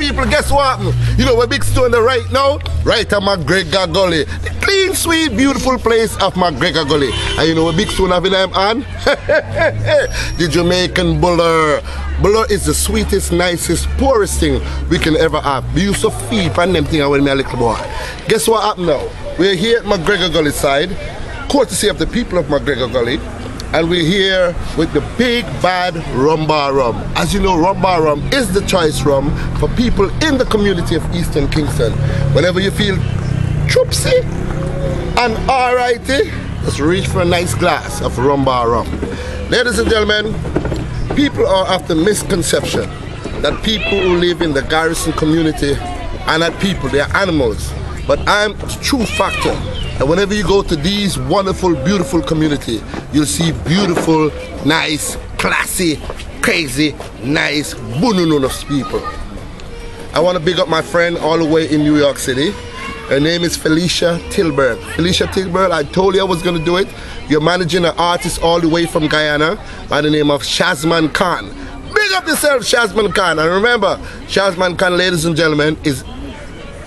people, guess what? You know, we're big stone there right now, right at McGregor Gully. The clean, sweet, beautiful place of McGregor Gully. And you know what big stone have in them on? The Jamaican buller. Buller is the sweetest, nicest, poorest thing we can ever have. We used to feed on them things when we were a little boy. Guess what happened now? We're here at McGregor Gully side, courtesy of the people of McGregor Gully. And we're here with the big bad rum bar rum. As you know, rum bar rum is the choice rum for people in the community of Eastern Kingston. Whenever you feel troopsy and alrighty, just reach for a nice glass of rum bar rum. Ladies and gentlemen, people are of the misconception that people who live in the garrison community are not people, they are animals. But I'm the true factor. And whenever you go to these wonderful, beautiful community, you'll see beautiful, nice, classy, crazy, nice, bunununus people. I want to big up my friend all the way in New York City. Her name is Felicia Tilburg. Felicia Tilburg, I told you I was going to do it. You're managing an artist all the way from Guyana by the name of Shazman Khan. Big up yourself, Shazman Khan. And remember, Shazman Khan, ladies and gentlemen, is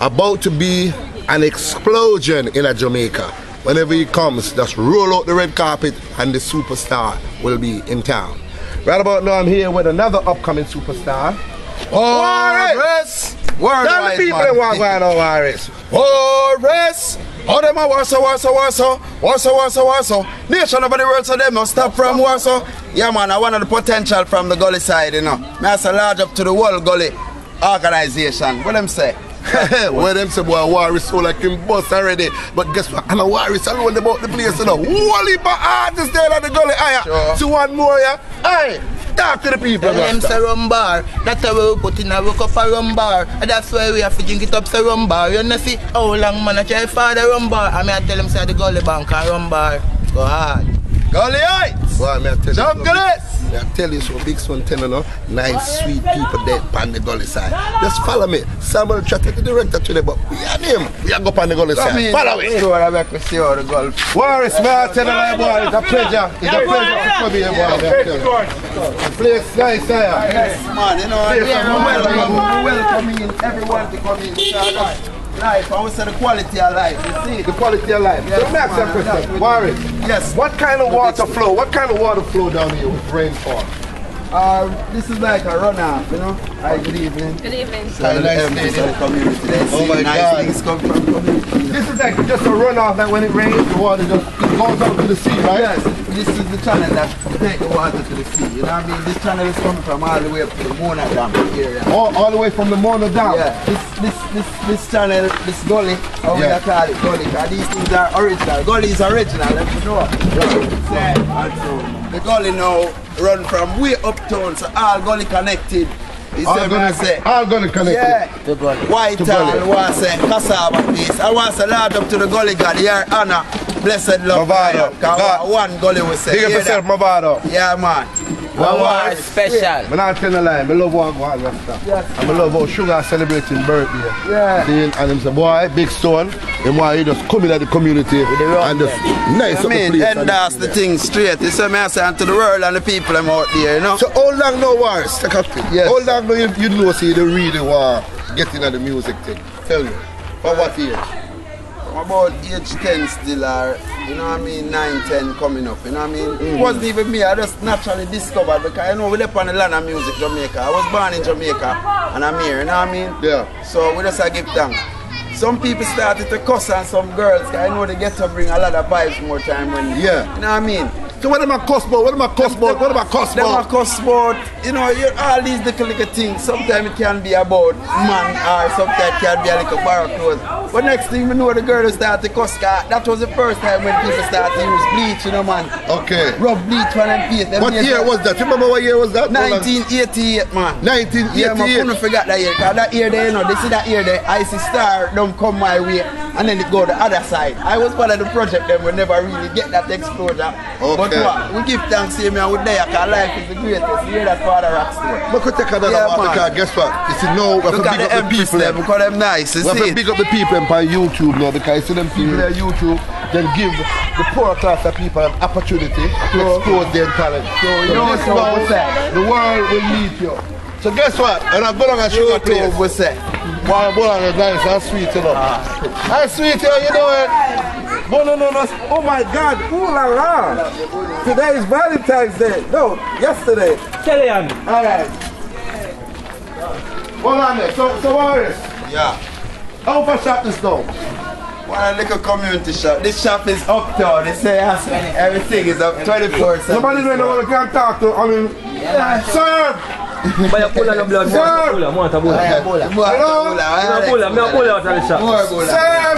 about to be an explosion in a Jamaica. Whenever he comes, just roll out the red carpet and the superstar will be in town. Right about now I'm here with another upcoming superstar. Warris! Tell the people they want going on, Warris. Warris! How them a Warsaw. Nation over the world, so them no stop from Warsaw. Yeah man, I want the potential from the Gully side, you know. I say large up to the World Gully organization. What them say? Well, them say, boy, Warris so like him bust already. But guess what? I'm a Warris alone about the place, you know. Whole heap of artists there at the Gully. Sure. So one more, yeah? Hey, talk to the people. Them say rum bar. That's how we put in a work up a rum bar. And that's why we have to drink it up say rum bar. You know see how long man I try for the rum bar. I mean I tell them say the Gully bank and rum bar. Go hard. Gully heights! Boy, I tell you. I tell you so big son telling you, nice sweet people there on the Gully side. Just follow me. Samuel chatted the director today, but we have him. We are go on the Gully side. Follow me. Sure, I make see how the Gully. Warris, man, I tell you, boy, it's a pleasure. It's a pleasure to come here, boy. The place nice, here. Yes, man, you know, we're welcoming everyone to come in. Life, I would say the quality of life, you see? The quality of life. Yes, so let me ask you a question. Warris, yes. What kind of water flow? What kind of water flow down here with rainfall? This is like a runoff, you know. Hi, good evening. Good evening. So nice the community. Oh my nice God. things come from community. This is like just a runoff, like when it rains, the water just goes out to the sea, right? Yes, this is the channel that take the water to the sea. You know what I mean? This channel is coming from all the way up to the Mona Dam area. All the way from the Mona Dam? Yeah, this channel, this gully, how we call it gully, because these things are original. Gully is original, let me know. The gully now run from way uptown, so all gully connected. All gonna connect. Yeah. The Gully. Whitehall, was a cassava piece. I want to large up to the gully God, your honor, blessed love. Mavado. One gully we say. Big up yourself, Mavado. Yeah, man. One special. I'm not telling a lie, I love one stuff. Yes. I love how Sugar celebrating birthday. Yeah. And him say, boy, big stone, and why he just come in at the community and just nice up the place. And that's the thing straight. It's a message to the world and the people I'm out there, you know. So how long now, Warris? Yes. How long now you know see the really want getting at the music thing? Tell me. For what age? I'm about age 10 still, or, you know what I mean, 9, 10 coming up, you know what I mean? It wasn't even me, I just naturally discovered, because you know we live on the land of music, Jamaica. I was born in Jamaica, and I'm here, you know what I mean? Yeah. So we just give thanks. Some people started to cuss on some girls, because I know they get to bring a lot of vibes more time when, yeah. You know what I mean? So what about cuss about? What about cuss about? What about cuss about? Them a cuss about, you know, all these little things. Sometimes it can be about man, or sometimes it can be a little bar clothes. But next thing we know, the girl start to cuss. That was the first time when people started to use bleach, you know, man. Okay. Rub bleach on them face. What year was that? You remember what year was that? 1988, man. 1988. Yeah, man, I couldn't forget that year. Because that year there, you know, they see that year there, Icy Star don't come my way, and then it go the other side. I was part of the project, then we never really get that exposure. Okay. But what? We give thanks to him and we're there, because life is the greatest. You hear that Father Rock story. We could take another one, because guess what? You see, now we have to big up the people. Because them nice, you see. We have to big up the people on YouTube now, because you see them people on YouTube, then give the poor class of people an opportunity to expose their talent. So you know now, the world will meet you. So guess what? And I'm going to sugar place. What's that? Why Bolang is nice and sweet, you know. And sweet, you know it. No. Oh my God. Ooh la la. Today is Valentine's Day. No, yesterday. Tell him. Alright. Hold on there. So what is? Yeah. How far shop this now? One little community shop. This shop is uptown. They say everything is up 24/7. Somebody don't know what I can talk to. I mean, sir. Buy a bola no blood. Bola. Want a bola. Hello? Bola. Me a bola out of the shop. Sir.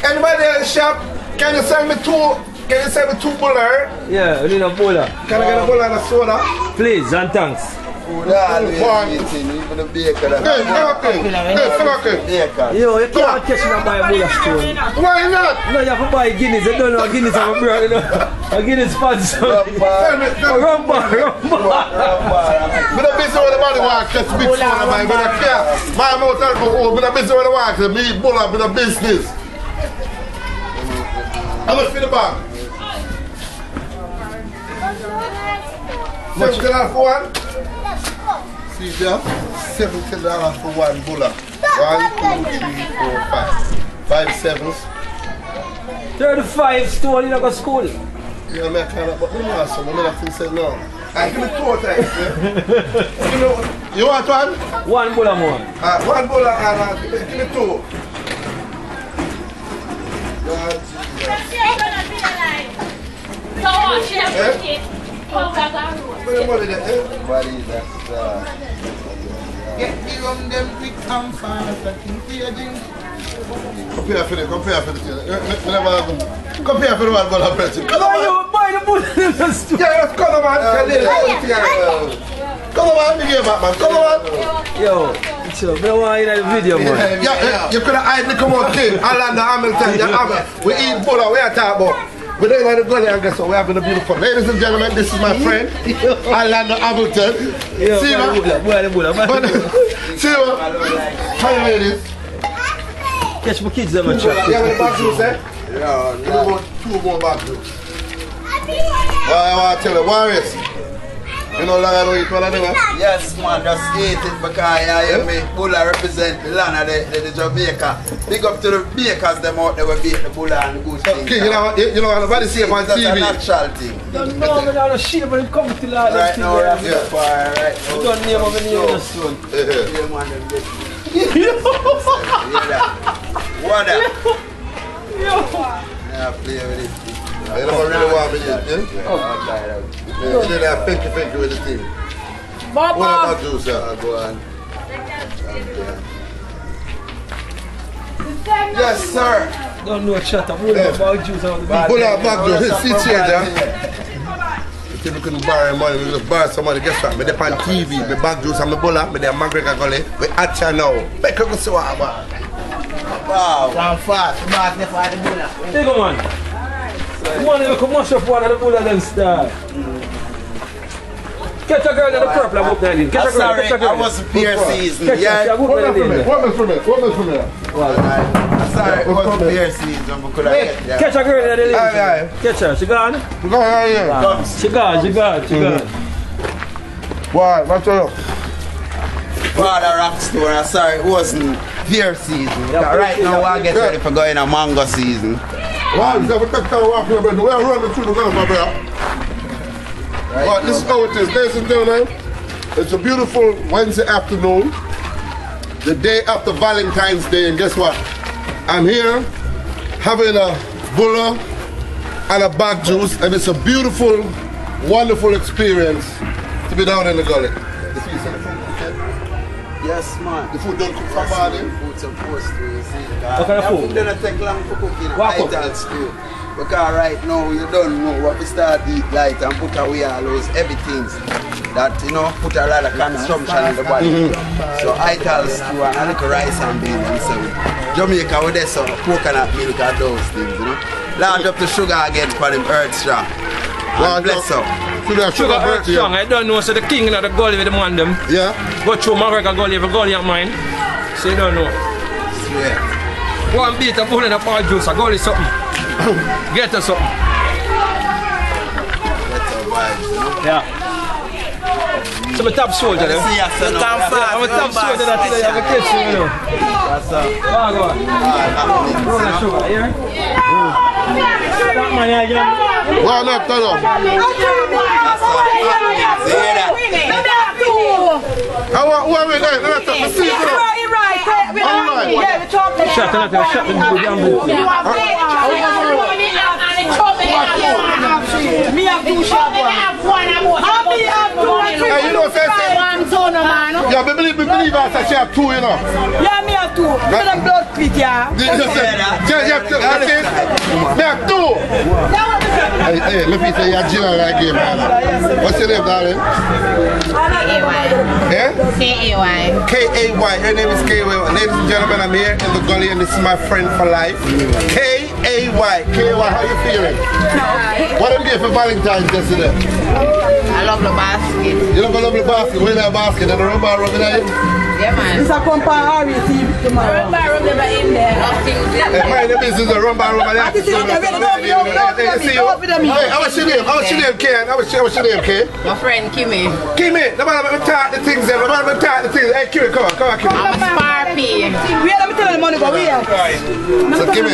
Anybody in the shop? Can you send me two? Can you send me 2 bullets? Yeah, we need a bola. Can I get a bullet and a soda? Please and thanks. Even the baker. Yo, you can't catch me and buy a bola stone. Why not? No, you have to buy Guinness. You don't know Guinness have a brand, you know. A Guinness sponsor. Rum bar. But I'm busy with the body work, catch big soda, man. But I can't. My mouth is open, but I'm busy with the work, me eat bullet with the business. How much for the bag? $70 for one? See there? $70 for one bulla. 1, 2, 3, 4, 5. 5 sevens. 35 stone, you don't go to school. Yeah, I'm not kind of, but I'm not so. I'm not say no. I give me 2 times. You want one? One bulla more. 1 bulla and give me 2. Get me from them quick and fast. Compare for the thing. Compare for the one bulla president. Why you buy the bulla in the store? Yeah, let's come on, man. Come on, man. Give back, man. Come on. Yo, so me want in the video, man. Yeah, you could have eyed me come out King, Orlando Hamilton, we eat bulla, we are talking about. We're doing the Gully and guess what? We're having a beautiful. Ladies and gentlemen, this is my friend, Orlando Hamilton. See you, See you, Hi, ladies. Catch my kids on my truck. Yeah, with the bag juice, eh? Yeah, 2 more bag juice. Well, I want to tell you, Warriors. You know, long I don't eat one of them, eh? Yes, man, just eat it because you make Bulla represent the land of the Jamaica. Big up to the bakers, them out there will bake the Bulla and the good things. Okay, you know nobody see him on TV. That's a natural thing. Don't know me down the shit when it comes to that. Right now, that's the fire, right now. You don't name of any other stone. Yeah, man, them get what that? Yeah, play with it. You don't really want me yet, eh? I'll try it out. You did that pinky with the team. What about juice, sir? Go on. Yes, sir. Don't know chat about juice on the back. Pull out back juice, see changer. If you couldn't borrow money, we just borrow some money. Guess what? Me dey on TV, me bag juice and me bulla, me dey on Gully. We at you now. Make you go see what I want. Wow. Come fast, back there for the bulla. Take a man. You want to come mash up one of the bulla then start. Catch a girl in the purple I'm up there. Catch a girl, catch a girl. I was beer season. Yeah, What for me? Sorry, it was beer season. We could have get there. Catch a girl in the lane. Catch her, she gone? She gone. Why? What's up? Father rock store. I'm sorry, it wasn't beer season. Right now, I get ready for going to mango season. Wow, we are running through the gun, my brother. Right, this is how it is, ladies and gentlemen. It's a beautiful Wednesday afternoon, the day after Valentine's Day, and guess what? I'm here having a bulla and a bag juice, and it's a beautiful, wonderful experience to be down in the Gully. Yes, man. The food don't cook for body. Food's supposed to, you see. What kind of food? Food doesn't take long for cooking. What Light and stew. Because right now you don't know what we start to eat light and put away all those heavy things that, you know, put a lot of consumption in the body. So I tell stew and a little rice and beans and so Jamaica with this coconut milk and those things, you know. Large up the sugar again for them earth strong. And bless up. Sugar earth strong, I don't know, so the king in the Gully with the man them. Yeah. Go through Maverick Gully, if a Gully of mine. So you don't know. Swear. Go and beat a bull in a pot juice, a Gully something. Get us something. That's our vibes, you know. Yeah. So I'm a top soldier, though. See us, I'm a top soldier that today have a kitchen, you know. That's up. Go on. Roll the sugar, here. Stop, man, yeah. Why not, tell them? Who are we there? Let's talk to see you. Shut up, shut Me have two shots. Hey, you know, say, yeah, me believe I say she have two, you know. Yeah, me have two. Me have blood clot, yeah. Me have two. Hey, let me say you're general like game, man. What's your name, darling? K-A-Y. Yeah? K-A-Y. Her name is K-A-Y. Ladies and gentlemen, I'm here in the Gully and this is my friend for life. K-A-Y. K-A-Y, how you feeling? What did you get for Valentine's yesterday? I love the basket. You love a lovely basket. Where's that basket? And the rubber rubbing at it? Yeah, man. It's a company team tomorrow. Rumba never in there. Hey, my name is a rumba. Hey, what's your name? What's your name, Ken? What's your name, Ken? My friend Kimmy. Kimmy, the man that taught the things there. The man that taught the things. Hey, Kimmy, come on, Kimmy. I'm a Sparpy. Where let me tell you the money go? Where? So, Kimmy,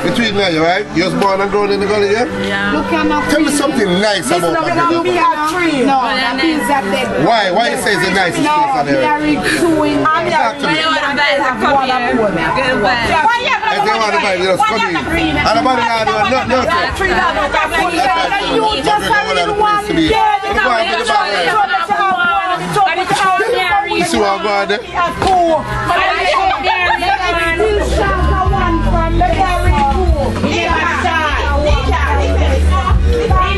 between me and you, right? You was born and grown in the Gully, yeah? Yeah. Tell me something nice about my Gully. No, that means that they... Why? Why you say it's the nicest place on there? Talk to me. If they want to buy, just come in. And about it now, nothing. You just have one You see what I'm going there?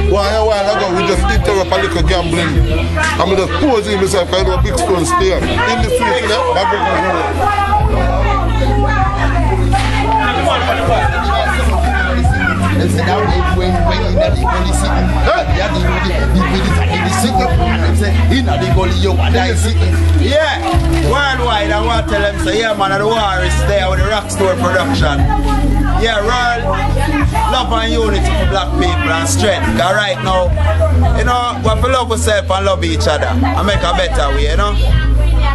Why a while ago we just interrupt a little gambling. I'm just posing myself because I know a big stone stay in the street, you know? They said that when in the Gully sitting, in the Gully, you are sitting. Yeah, worldwide, I want to tell them, say, yeah, man, the war is there with the rock store production. Yeah, real love and unity for black people and strength. Because right now, you know, we have to love ourselves and love each other and make a better way, you know.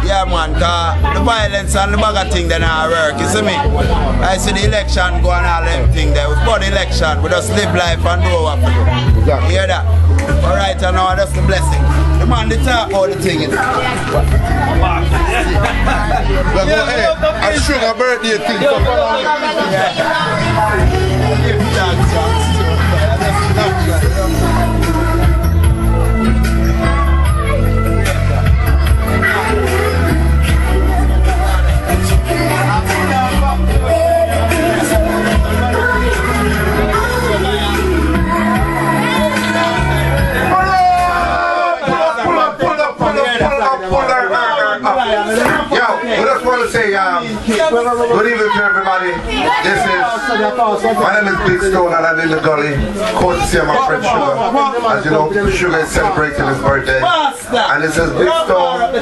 Yeah, man, because the violence and the bag of thing then are work, you see me? I see the election go and all them things there. It's about the election, we just live life and do what we do. Exactly. You hear that? All right, and now that's the blessing. The man, they talk about the thing. Hey, I should have birthday thing. Good evening to everybody. This is, my name is Big Stone and I'm in the Gully. Courtesy of my friend Sugar. As you know, Sugar is celebrating his birthday. And it says Big Stone.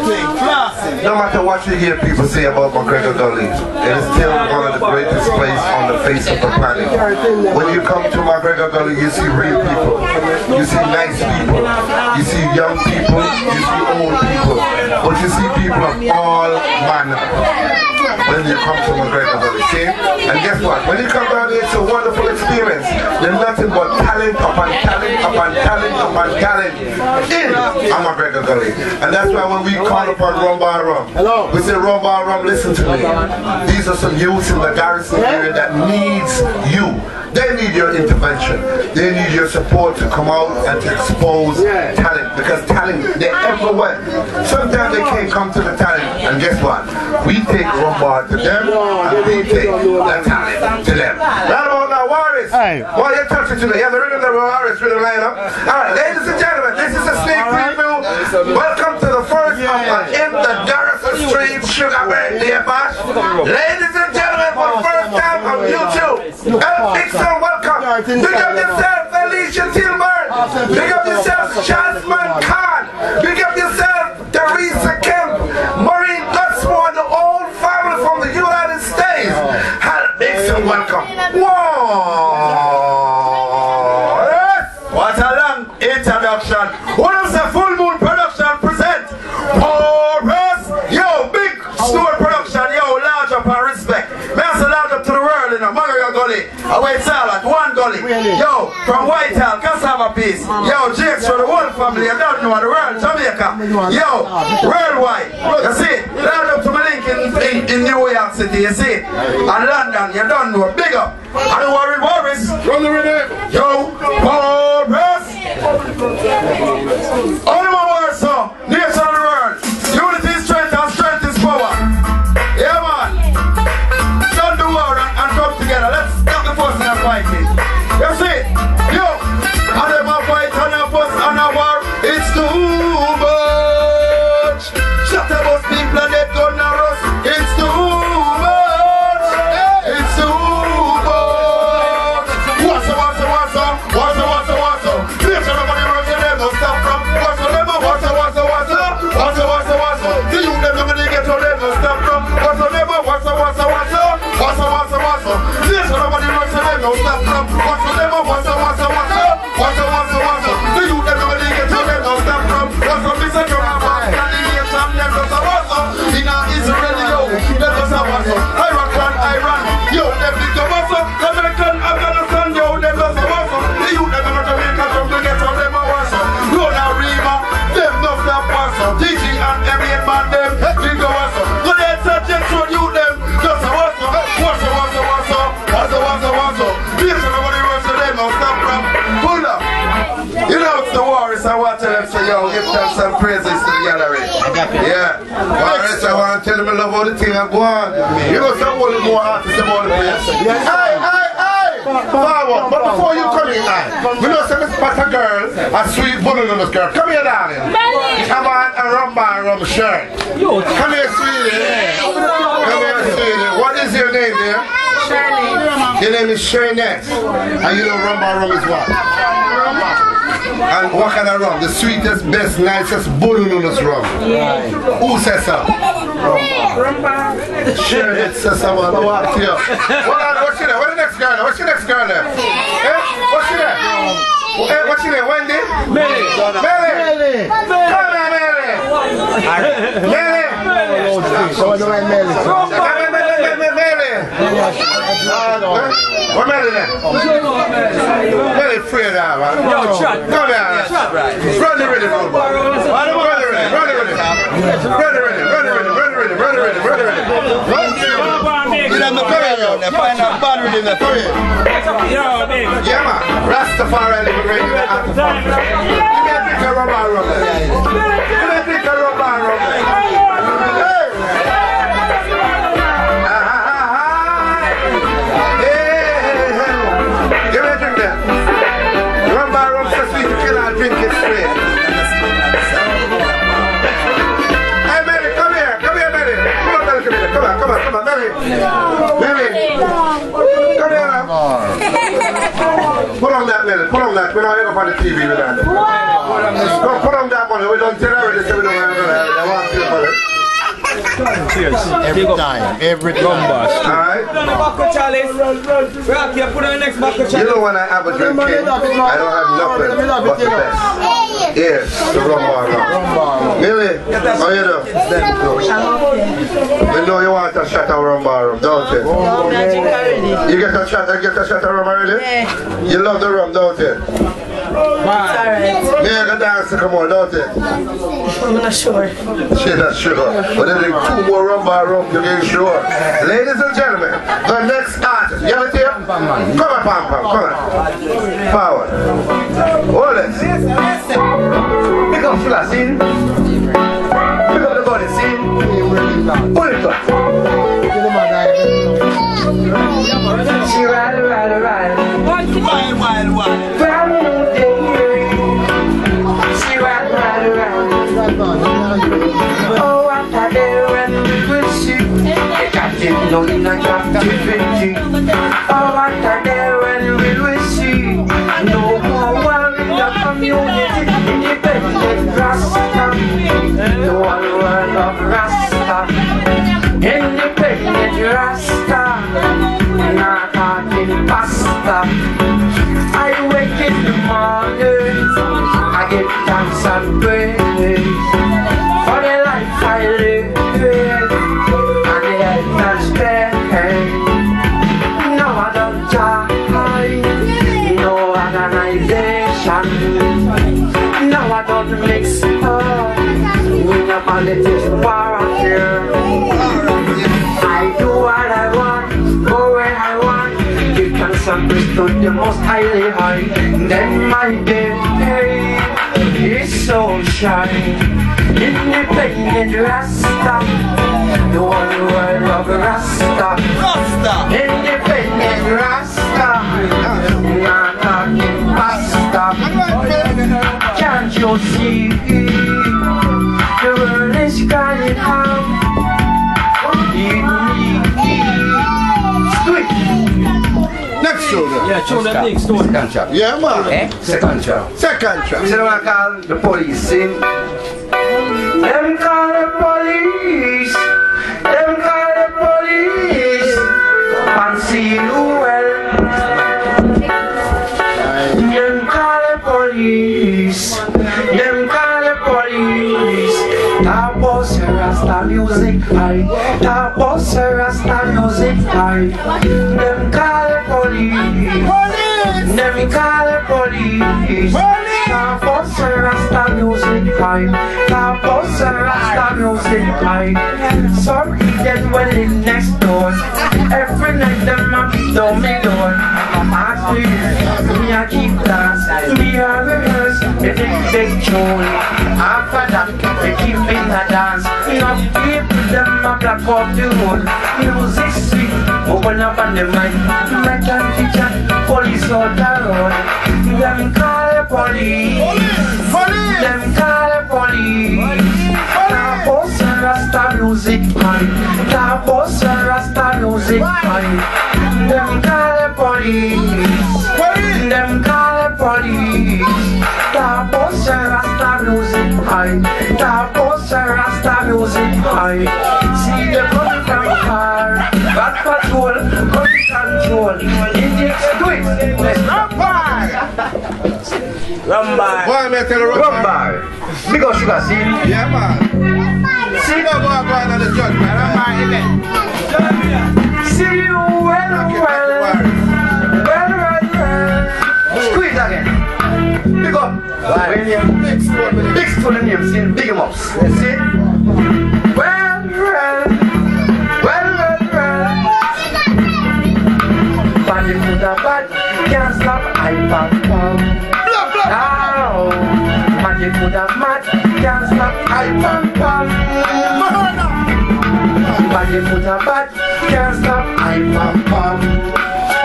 No matter what you hear people say about McGregor Gully, it is still one of the greatest places on the face of the planet. When you come to McGregor Gully, you see real people. You see nice people. You see young people. You see old people. But you see people of all manner. When you come to McGregor Gully, see? And guess what? When you come down here, it's a wonderful experience. There's nothing but talent upon talent upon talent upon talent in McGregor Gully. And that's why when we call upon Rumba Rum, we say, Rumba Rum, listen to me. These are some youths in the garrison area that needs you. They need your intervention. They need your support to come out and to expose talent. Because talent, they're everywhere. Sometimes they can't come to the talent. And guess what? We take Rumba to them and we take the talent to them. Right about now, Warriors. Well, you're touching today. You have the rhythm of the Warriors rhythm lineup. Alright, ladies and gentlemen, this is a sneak preview. Welcome to the first of In the Garrison Street Sugar Birthday Bash. Ladies and gentlemen, for the first time on YouTube, Dixon, welcome. Big up yourself, Alicia Tilburn. Big up yourself, Jasmine Khan. Big up yourself, Teresa Kemp, Maureen Gutsmore, the old family from the United States. Hal Dixon, welcome. Whoa! What a long introduction. What is the Full Moon production? Wait, salad, one Gully. Yo, from Whitehall, cassava piece. Yo, Jakes for the whole family. You don't know the world, Jamaica. Yo, worldwide. You see, round up to my link in New York City, you see. And London, you don't know. Big up. I don't worry, Boris. Run the rhythm. Yo, Boris. Only one word, song. Nation of the world. Unity is strength and strength is power. Yeah, man. Don't do war and come together. Let's stop the fuss and fighting. You see, yo, and them a fight and a fuss and a war. It's too much. Shut up, us people and they gonna rust. It's too much. It's too much. What's up? Please, everybody runs and them don't stop from. What's up? The youth them nobody get to them don't stop from. What's up? Please, everybody runs and them don't stop from. What's up? The youth them nobody get to them don't stop from. What's up? Mr. Trump, them just a what's up. In Israel, yo, them just a what's up. Iran, yo, them big to what's up. American, Afghanistan, yo, them just a what's up. The youth them not Jamaica come to get to them a what's up. Rona Rima, them no stop what's up. DG and every man them, big to what's up. So they subject to you them, just a what's up. What's up. Please, everybody runs to them, no stop from. Pull up. You know it's the Warriors, I want to tell them, so yo, give them some praises to the gallery. Yeah. Warriors, I want to tell them I love all the thing and go on. You know some more artists about the place. Hey! Forward, but before you come in, we know some spot a girl, a sweet bullet on this girl. Come here, darling. Come on, a rum bar, rum shirt. Come here, sweetie. Come here, sweetie. What is your name, dear? Your name is Shernette. And you know rum bar rum is what? And what kind of rum? The sweetest, best, nicest bulununus rum. Yeah. Who says so? Rum bar. Shernette says so. What what's she there? What's the next girl there? What's the next girl there? Eh? What's she there? Hey, what's your name? Wendy? Melly. Come here, Melly. So do I Melly? What Melly then? Melly afraid of man. Yo, chat. Come here. Run the rhythm. Find out bad rhythm. Yeah, man. Rastafari living right in the heart of Africa. Give me a drink of rum and rum. Give me a drink of rum and rum. Give me a drink there. Rum and rum so sweet you cannot drink it straight. Hey, Mary, come here. Come here, Mary. Come on, Mary. Mary. Come here, man. Put on that, Mary. Put on that. We're not here up on the TV with that. Put on that one. We don't tell everything, so we don't have to. I want to feel it. Every time, every boss. Alright? Put on the back of Charlie. Rock here, put on the next back of Charlie. You know when I have a drink, I don't have nothing but the best. Yes, the rum bar. Millie, how you doing? We know you want a shot of rum bar, don't you? You get a shot of rum already? Yeah. You love the rum, don't you? Me and the dancer come on, don't you? I'm not sure. She's not sure. But then there's 2 more rum bar rum, you get sure. Ladies and gentlemen, the next artist. You have it here? Come on, Pam. Come on. Forward. Hold it. Pick up flash in. Pick up the body scene. Pull it up. She ride. Wild. Oh, what a day when we will see. Got it no in a captivity. Oh, what a day when we will see. No more world in the community. Independent Rasta. The one world of Rasta. Independent Rasta. Not talking pasta. I wake in the morning. I give thanks and praise for the life I live and the health and strength. No, I don't and it is far out here. I do what I want, go where I want. Give thanks and praise to the most highly high. Then my day is so shiny. Independent Rasta, the one world of Rasta. Independent Rasta, not talking pasta. Can't you see the world is crying out? Next tune. Yeah, tune that next tune. Second track. Yeah, man. Second track. Second track. We say I call the police sing. Them call the police. Them call the police. And see you well. Them call the police. Them call the police. That was a Rasta music high. That was a Rasta music high. Them call the police. Them call the police. That was a Rasta music high. That was a Rasta music high. Sorry, them well in next door. Every night them a beat down me door. Ask me, me a keep dance. Me a rehearse, me big tune. After that, they keep in the dance. Enough people them a black up the road. Music sweet, open up on the mic. Like a teacher, police out the road. Them call the police. Them call the police. That was a Rasta music high. That was a Rasta music high. Them call the police. Them call the police. That was a Rasta music high. That was a Rasta music high. See them coming from far. Back patrol, coming control. Indians do it. Let's run by. Run by. Boy, me tell you Run by. Big up Sugar, see? Yeah, man. See no boy going on the judgment. See you well. Squeeze again. Big up. Big stone name, see? Big him up. See? Well. Body put a bad, can't stop, I pop. Now, body put a mad, can't stop, I pop. Body put a bad, can't stop, I pop.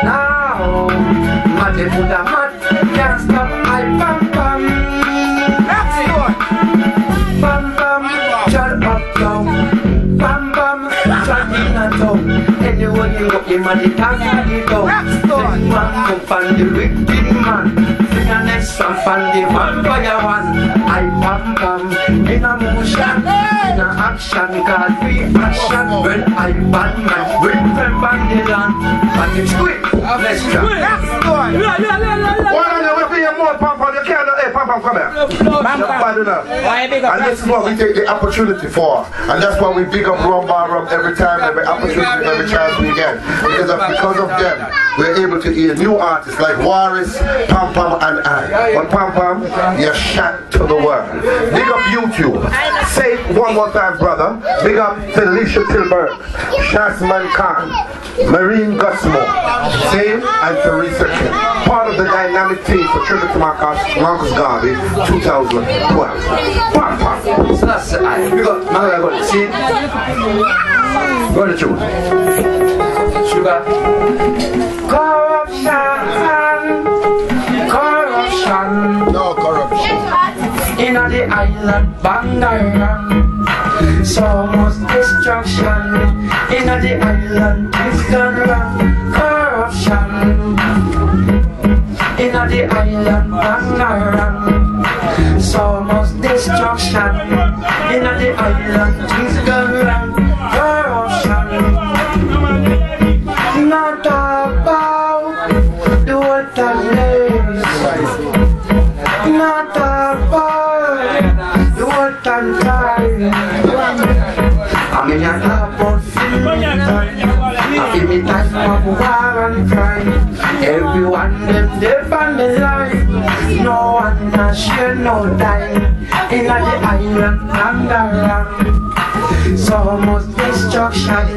Now, body put a mad, can't stop, I pop. Bam bam, shut up down. Bam bam, shut in a town. Anywhere you go, you man, you can't get it out. Then man come from the wicked man. Then the next one from the vampire one. I pam pam, in a motion, in a action, God free action. When I ban man, when them ban the land. And it's quick, let's try. One of them will be a more pam pam, you can't, hey pam pam, come here. And this is what we take the opportunity for. And that's why we big up Rum Bar Rum every time, every opportunity, every chance we get. Because of them, we're able to hear new artists like Waris, Pam Pam and I. But Pam Pam, you're shot to the world. Big up YouTube. Say it one more time, brother. Big up Felicia Tilburg, Shasman Khan, Marine Gusmo, Same and Teresa Kim. Part of the dynamic team for Tribute to Marcus Garvey 2012. Pam Pam. So that's it. Big up Miller-Welters. See? Go to the truth. Sugar. Corruption. No corruption. In the island Bangarang. So much destruction. In the island it's gone wrong. Corruption. In the island Bangarang. So much destruction. In the island it's gone wrong. Corruption. Not about the water lays. Not about the water time. I mean, I about feeling I feel me time of war and crime. Everyone them deaf on the line. no one not share no time in the island underground. So much destruction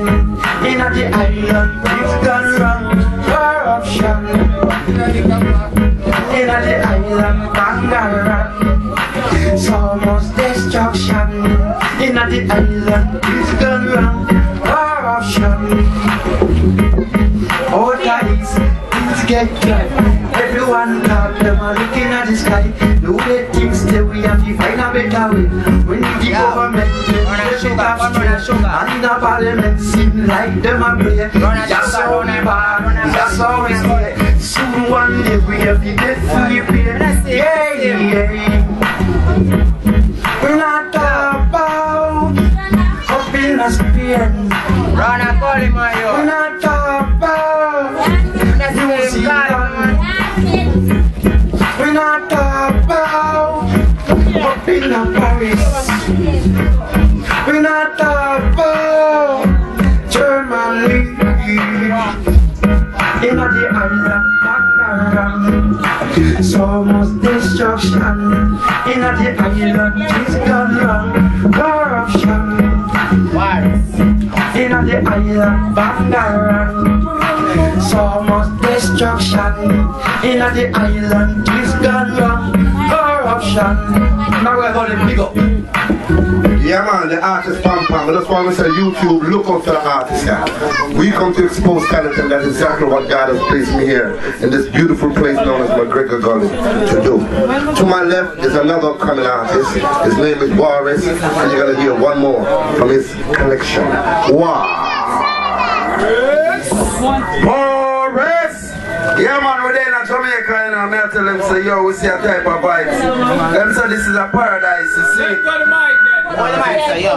in the island, it's gone wrong. Corruption in the island underground. So much destruction in the island, it's gone wrong. Corruption. Oh guys, things get done. Everyone talk, them are looking at the sky. The way things stay, we have to find a better way. We need the government, and the parliament seem like them are play. That's how we bad, that's how we stay. Soon one day we have to get fully paid. Yeah, yeah. We're not talking about up in the spear. Run a call him, Mario. We're not talking about music. We're not talking about up in the Paris. We're not talking about Germany. In the island background, so much destruction. In the island, it's gone wrong. Corruption. In the island background, so much destruction. In the island, it's gone wrong. Corruption. Now we're going to pick up. Yeah man, the artist Pam Pam. That's why we say YouTube, look out for the artist guy. We come to expose talent, and that's exactly what God has placed me here in this beautiful place known as McGregor Gully to do. To my left is another coming artist. His name is Boris, and you're gonna hear one more from his collection. Wow! Boris! Yeah man, we're there in Jamaica and I'm here to tell them say, yo, we see a type of vibes. Them say this is a paradise, you see.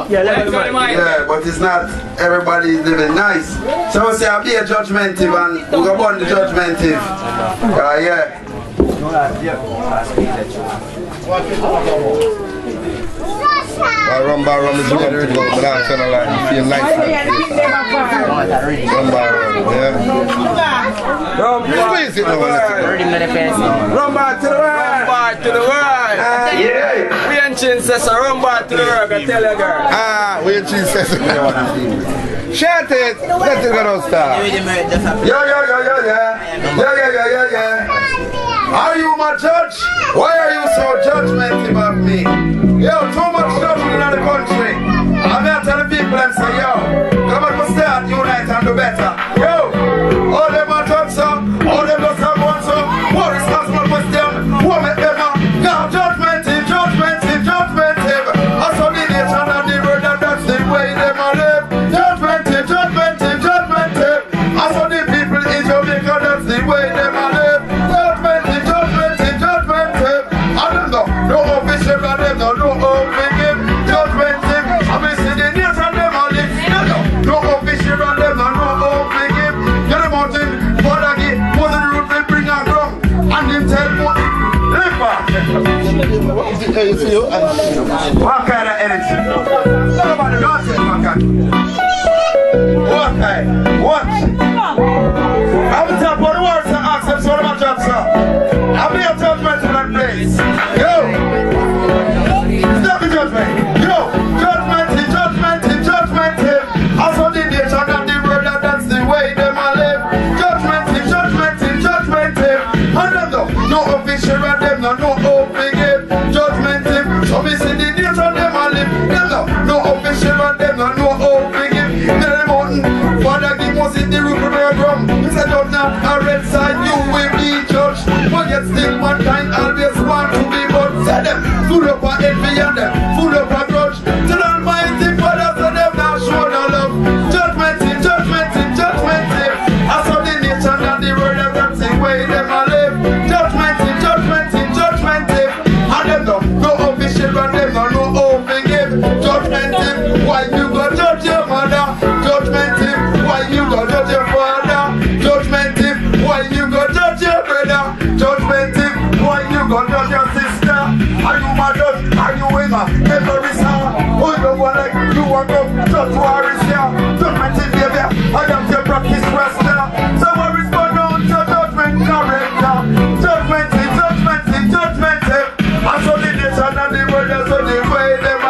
Yeah, but it's not everybody is living nice. So we say I'll be a judgmental and we're going to burn the judgmental. Yeah. Rum bar rum is ready to go, but I'm kind of like, you feel nice. Rum bar rum, yeah. Rum bar to the world. Rum bar to the world. Yeah. We ain't chin says a rum bar to the world, I tell you girl. Ah, we ain't chin says Shout it, let it go start. Yeah. Are you my judge? Why are you so judgmental of me? Yo, too much judgment in the country. I'm here to tell the people and say, yo, come on, we start unite and do better. Yo, all them are judge, sir. All them just have one, sir. What is possible for them? What make them up? Now, judgmental. I saw the nation and the world, and that's the way them are live. Judgmental. I saw the people in Jamaica, that's the way them are live. Judgmental. I don't know. No official and them, no open game. Judgmental. I mean, see the nation them are live. No official and them, no open game. Get them out in, Father give, put the root, they bring a drum. And them tell me, live back. What kind of energy? Nobody knows it, my God. What? I'm the top of the world, sir. Ask them, so my job, sir. I'll be a judgment in that place. Yo! Stop the judgment. Yo! Judgment. I saw the nation and the world, and that's the way them I live. Judgment. And them no official and them no open game. Judgment. So me see the nation them I live. Them no official and them no open game. Tell them mountain, Father give us in the roof of the drum. He said, don't now, a red side, you will be judged. But yet still mankind always want to be but say them, full up a envy and them, full up a grudge. Tell Almighty Father, so them now show no love. Judgment. I saw the nation and the world, and that's the way them I live. Judgment. And them no official and them no open game. Judgment. Why you go judge your mother? Judgment. Why you go judge your father? Judgment. Why you go judge your brother? Judgment. Why you go judge your sister? Are you my judge? Are you in my every song? Who you want like you want to judge war is here? Judgment behavior. I am to practice wrestler. So I respond on to judgment corrector. Judgment. that's what the way them